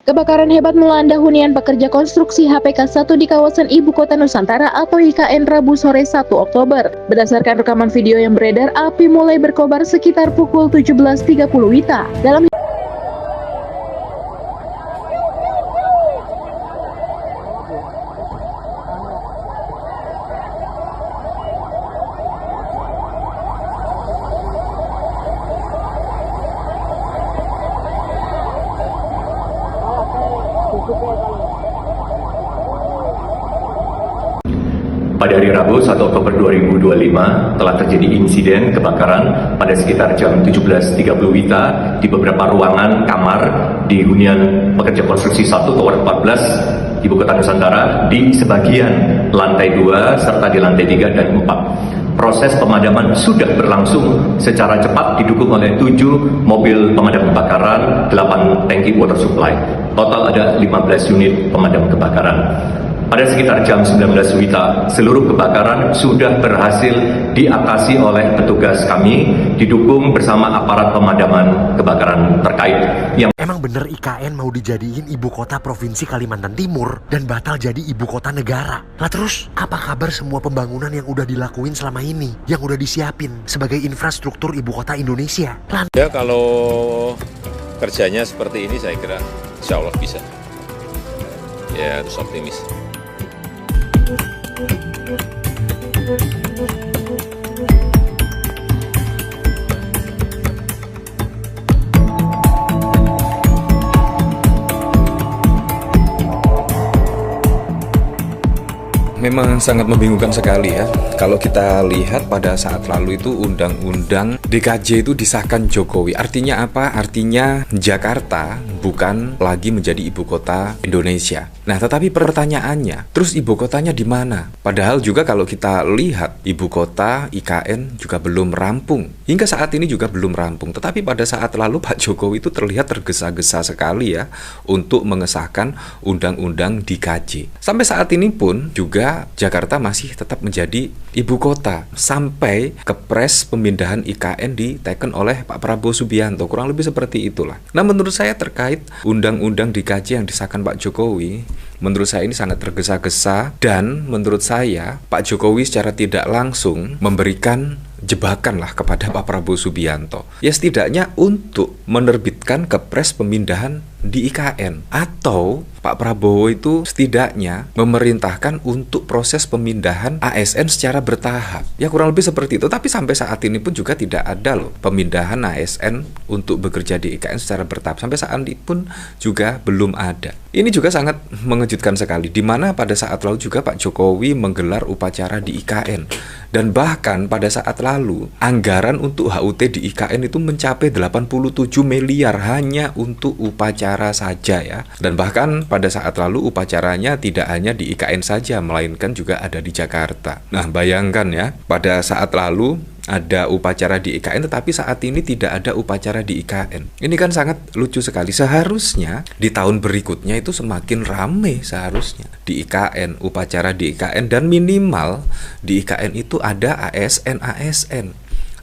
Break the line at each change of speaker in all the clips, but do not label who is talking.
Kebakaran hebat melanda hunian pekerja konstruksi HPK 1 di kawasan Ibu Kota Nusantara atau IKN Rabu sore 1 Oktober. Berdasarkan rekaman video yang beredar, api mulai berkobar sekitar pukul 17.30 WITA. Dalam
Pada hari Rabu 1 Oktober 2025 telah terjadi insiden kebakaran pada sekitar jam 17.30 WITA di beberapa ruangan kamar di hunian pekerja konstruksi 1 Tower 14 Ibu Kota Nusantara di sebagian lantai 2 serta di lantai 3 dan 4. Proses pemadaman sudah berlangsung secara cepat didukung oleh 7 mobil pemadam kebakaran, 8 tangki water supply. Total ada 15 unit pemadam kebakaran. Pada sekitar jam 19 WITA, seluruh kebakaran sudah berhasil diatasi oleh petugas kami, didukung bersama aparat pemadaman kebakaran terkait.
Emang bener IKN mau dijadiin ibu kota provinsi Kalimantan Timur dan batal jadi ibu kota negara. Lah terus, apa kabar semua pembangunan yang udah dilakuin selama ini, yang udah disiapin sebagai infrastruktur ibu kota Indonesia?
Ya kalau kerjanya seperti ini saya kira insya Allah bisa. Ya harus optimis. Memang sangat membingungkan sekali ya. Kalau kita lihat pada saat lalu itu undang-undang DKJ itu disahkan Jokowi. Artinya apa? Artinya Jakarta bukan lagi menjadi ibu kota Indonesia. Nah, tetapi pertanyaannya, terus ibu kotanya di mana? Padahal juga kalau kita lihat ibu kota IKN juga belum rampung. Hingga saat ini juga belum rampung. Tetapi pada saat lalu Pak Jokowi itu terlihat tergesa-gesa sekali ya untuk mengesahkan undang-undang DKJ. Sampai saat ini pun juga Jakarta masih tetap menjadi ibu kota sampai kepres pemindahan IKN diteken oleh Pak Prabowo Subianto, kurang lebih seperti itulah. Nah, menurut saya terkait undang-undang DKJ yang disahkan Pak Jokowi, menurut saya ini sangat tergesa-gesa dan menurut saya Pak Jokowi secara tidak langsung memberikan jebakan lah kepada Pak Prabowo Subianto. Ya setidaknya untuk menerbitkan kepres pemindahan di IKN, atau Pak Prabowo itu setidaknya memerintahkan untuk proses pemindahan ASN secara bertahap. Ya kurang lebih seperti itu. Tapi sampai saat ini pun juga tidak ada loh pemindahan ASN untuk bekerja di IKN secara bertahap. Sampai saat ini pun juga belum ada. Ini juga sangat mengejutkan sekali, di mana pada saat lalu juga Pak Jokowi menggelar upacara di IKN. Dan bahkan pada saat lalu anggaran untuk HUT di IKN itu mencapai 87 miliar hanya untuk upacara saja ya. Dan bahkan pada saat lalu upacaranya tidak hanya di IKN saja, melainkan juga ada di Jakarta. Nah, bayangkan ya, pada saat lalu ada upacara di IKN, tetapi saat ini tidak ada upacara di IKN. Ini kan sangat lucu sekali. Seharusnya di tahun berikutnya itu semakin ramai seharusnya di IKN, upacara di IKN, dan minimal di IKN itu ada ASN,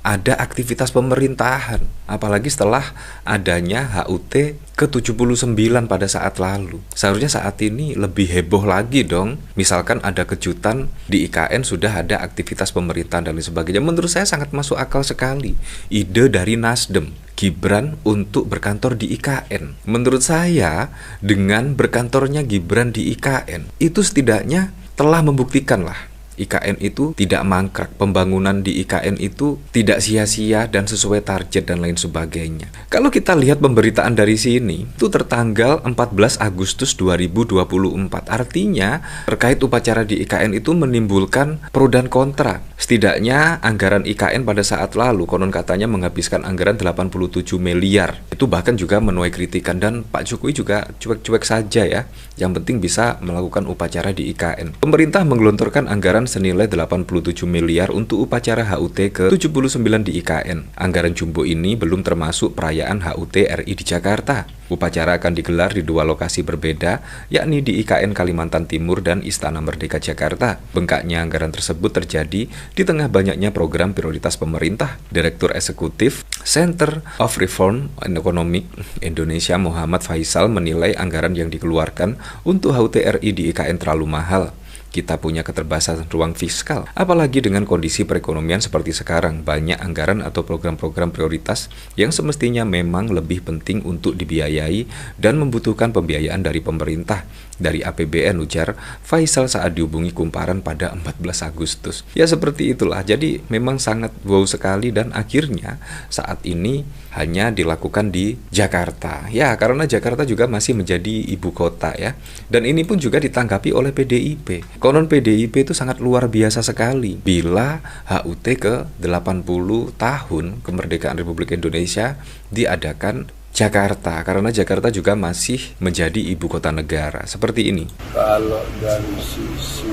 ada aktivitas pemerintahan. Apalagi setelah adanya HUT ke-79 pada saat lalu. Seharusnya saat ini lebih heboh lagi dong. Misalkan ada kejutan di IKN sudah ada aktivitas pemerintahan dan lain sebagainya. Menurut saya sangat masuk akal sekali ide dari Nasdem, Gibran untuk berkantor di IKN. Menurut saya dengan berkantornya Gibran di IKN itu setidaknya telah membuktikan lah IKN itu tidak mangkrak, pembangunan di IKN itu tidak sia-sia dan sesuai target dan lain sebagainya. Kalau kita lihat pemberitaan dari sini, itu tertanggal 14 Agustus 2024. Artinya terkait upacara di IKN itu menimbulkan pro dan kontra. Setidaknya anggaran IKN pada saat lalu konon katanya menghabiskan anggaran 87 miliar. Itu bahkan juga menuai kritikan dan Pak Jokowi juga cuek-cuek saja ya. Yang penting bisa melakukan upacara di IKN. Pemerintah menggelontorkan anggaran anggaran senilai 87 miliar untuk upacara HUT ke-79 di IKN. Anggaran jumbo ini belum termasuk perayaan HUT RI di Jakarta. Upacara akan digelar di dua lokasi berbeda, yakni di IKN Kalimantan Timur dan Istana Merdeka Jakarta. Bengkaknya anggaran tersebut terjadi di tengah banyaknya program prioritas pemerintah. Direktur Eksekutif Center of Reform and Economic Indonesia Muhammad Faisal menilai anggaran yang dikeluarkan untuk HUT RI di IKN terlalu mahal. Kita punya keterbatasan ruang fiskal, apalagi dengan kondisi perekonomian seperti sekarang. Banyak anggaran atau program-program prioritas yang semestinya memang lebih penting untuk dibiayai dan membutuhkan pembiayaan dari pemerintah, dari APBN, ujar Faisal saat dihubungi Kumparan pada 14 Agustus. Ya seperti itulah, jadi memang sangat wow sekali dan akhirnya saat ini hanya dilakukan di Jakarta. Ya, karena Jakarta juga masih menjadi ibu kota ya. Dan ini pun juga ditanggapi oleh PDIP. Konon PDIP itu sangat luar biasa sekali bila HUT ke-80 tahun kemerdekaan Republik Indonesia diadakan Jakarta, karena Jakarta juga masih menjadi ibu kota negara. Seperti ini.
Kalau dari sisi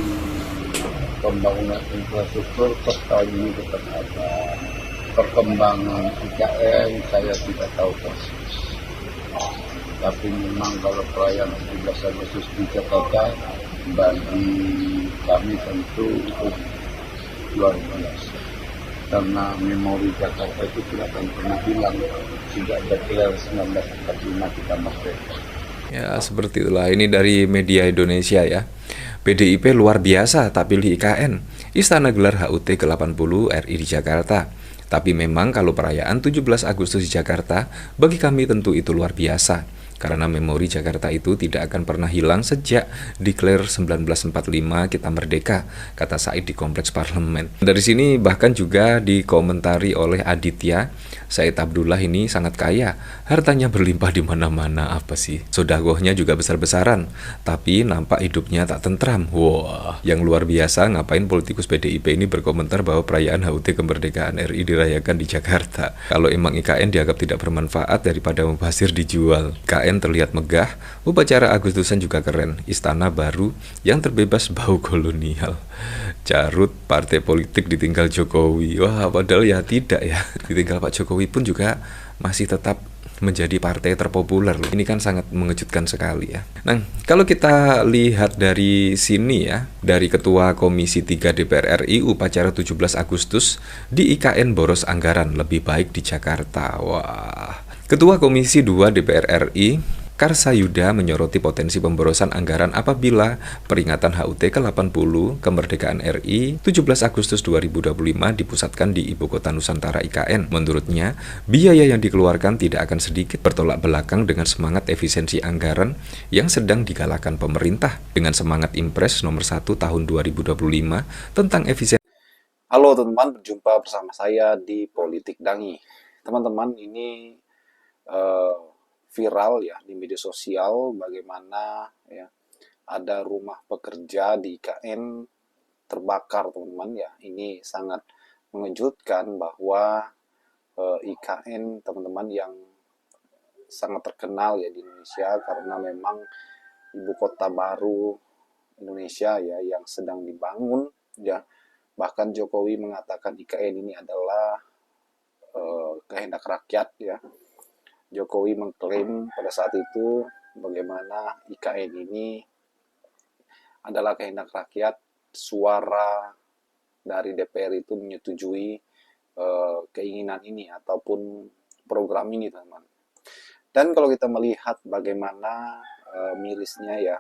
pembangunan infrastruktur, kota ini tetap ada. Perkembangan IKN saya tidak tahu persis. Tapi memang kalau perayaan 17 Agustus di Jakarta bagi kami tentu itu luar biasa. Karena memori Jakarta itu tidak akan pernah hilang sejak deklarasi 1945 kita merdeka.
Ya, seperti itulah. Ini dari media Indonesia ya. PDIP luar biasa tak pilih IKN. Istana gelar HUT ke-80 RI di Jakarta. Tapi memang kalau perayaan 17 Agustus di Jakarta, bagi kami tentu itu luar biasa. Karena memori Jakarta itu tidak akan pernah hilang sejak deklar 1945 kita merdeka, kata Said di Kompleks Parlemen. Dari sini bahkan juga dikomentari oleh Aditya, Said Abdullah ini sangat kaya, hartanya berlimpah di mana-mana, apa sih? Sodagohnya juga besar-besaran, tapi nampak hidupnya tak tentram. Wah, yang luar biasa, ngapain politikus PDIP ini berkomentar bahwa perayaan HUT kemerdekaan RI dirayakan di Jakarta. Kalau emang IKN dianggap tidak bermanfaat daripada mubazir dijual. IKN terlihat megah, upacara Agustusan juga keren, istana baru yang terbebas bau kolonial. Carut, partai politik ditinggal Jokowi. Wah, padahal ya tidak ya. Ditinggal Pak Jokowi pun juga masih tetap menjadi partai terpopuler loh. Ini kan sangat mengejutkan sekali ya. Nah, kalau kita lihat dari sini ya, dari Ketua Komisi 3 DPR RI, upacara 17 Agustus di IKN boros anggaran, lebih baik di Jakarta. Wah. Ketua Komisi 2 DPR RI, Karsayuda menyoroti potensi pemborosan anggaran apabila peringatan HUT ke-80 kemerdekaan RI 17 Agustus 2025 dipusatkan di Ibu Kota Nusantara IKN. Menurutnya, biaya yang dikeluarkan tidak akan sedikit, bertolak belakang dengan semangat efisiensi anggaran yang sedang digalakan pemerintah dengan semangat Impres nomor 1 tahun 2025 tentang efisiensi.
Halo teman-teman, berjumpa bersama saya di Politik Dangi. Teman-teman, ini viral ya di media sosial bagaimana ya ada rumah pekerja di IKN terbakar, teman-teman ya. Ini sangat mengejutkan bahwa IKN, teman-teman, yang sangat terkenal ya di Indonesia karena memang ibu kota baru Indonesia ya yang sedang dibangun ya. Bahkan Jokowi mengatakan IKN ini adalah kehendak rakyat ya. Jokowi mengklaim pada saat itu bagaimana IKN ini adalah kehendak rakyat, suara dari DPR itu menyetujui keinginan ini ataupun program ini, teman-teman. Dan kalau kita melihat bagaimana mirisnya ya,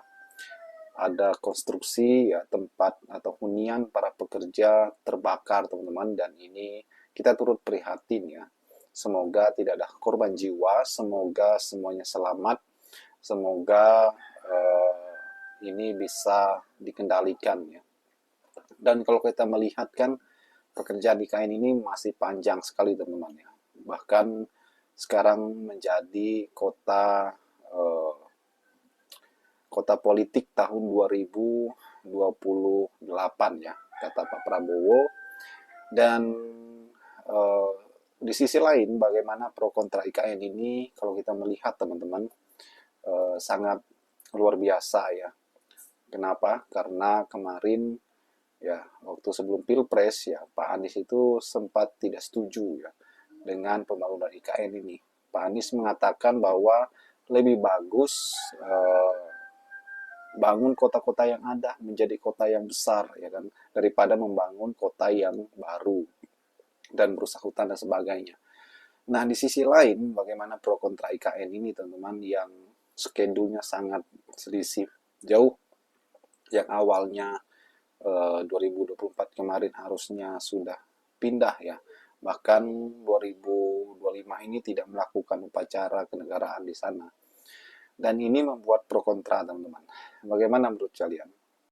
ada konstruksi ya tempat atau hunian para pekerja terbakar, teman-teman, dan ini kita turut prihatin ya. Semoga tidak ada korban jiwa, semoga semuanya selamat, semoga ini bisa dikendalikan ya. Dan kalau kita melihat kan pekerjaan di IKN ini masih panjang sekali, teman-teman ya. Bahkan sekarang menjadi kota politik tahun 2028 ya, kata Pak Prabowo. Dan di sisi lain, bagaimana pro kontra IKN ini, kalau kita melihat, teman-teman, sangat luar biasa ya. Kenapa? Karena kemarin ya waktu sebelum Pilpres ya Pak Anies itu sempat tidak setuju ya dengan pembangunan IKN ini. Pak Anies mengatakan bahwa lebih bagus bangun kota-kota yang ada menjadi kota yang besar ya kan, daripada membangun kota yang baru dan merusak hutan dan sebagainya. Nah, di sisi lain bagaimana pro kontra IKN ini teman-teman, yang skedulnya sangat selisih jauh, yang awalnya 2024 kemarin harusnya sudah pindah ya, bahkan 2025 ini tidak melakukan upacara kenegaraan di sana. Dan ini membuat pro kontra teman-teman. Bagaimana menurut kalian?